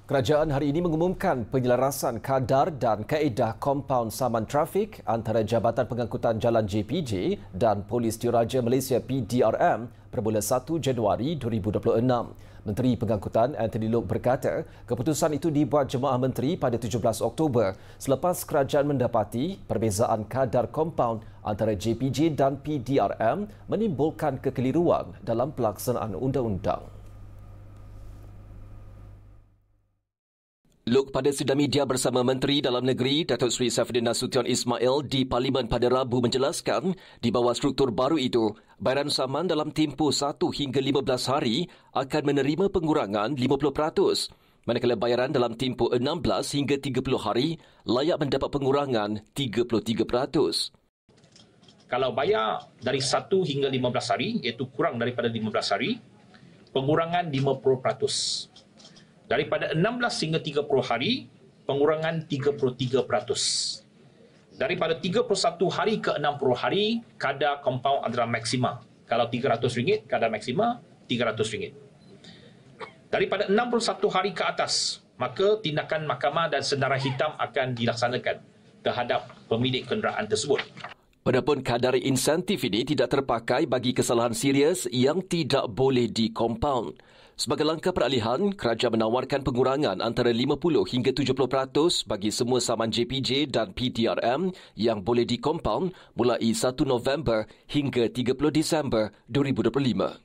Kerajaan hari ini mengumumkan penyelarasan kadar dan kaedah kompaun saman trafik antara Jabatan Pengangkutan Jalan JPJ dan Polis Diraja Malaysia PDRM bermula 1 Januari 2026. Menteri Pengangkutan Anthony Loke berkata, keputusan itu dibuat Jemaah Menteri pada 17 Oktober selepas kerajaan mendapati perbezaan kadar kompaun antara JPJ dan PDRM menimbulkan kekeliruan dalam pelaksanaan undang-undang. Loke pada sidang media bersama Menteri Dalam Negeri Datuk Seri Saifuddin Nasution Ismail di Parlimen pada Rabu menjelaskan di bawah struktur baru itu, bayaran saman dalam tempoh 1 hingga 15 hari akan menerima pengurangan 50%, manakala bayaran dalam tempoh 16 hingga 30 hari layak mendapat pengurangan 33%. Kalau bayar dari 1 hingga 15 hari, iaitu kurang daripada 15 hari, pengurangan 50%. Daripada 16 hingga 30 hari, pengurangan 33%. Daripada 31 hari ke 60 hari, kadar kompaun adalah maksima. Kalau RM300, kadar maksima RM300. Daripada 61 hari ke atas, maka tindakan mahkamah dan senarai hitam akan dilaksanakan terhadap pemilik kenderaan tersebut. Adapun kadar insentif ini tidak terpakai bagi kesalahan serius yang tidak boleh dikompaun. Sebagai langkah peralihan, kerajaan menawarkan pengurangan antara 50 hingga 70% bagi semua saman JPJ dan PDRM yang boleh dikompaun mulai 1 November hingga 30 Disember 2025.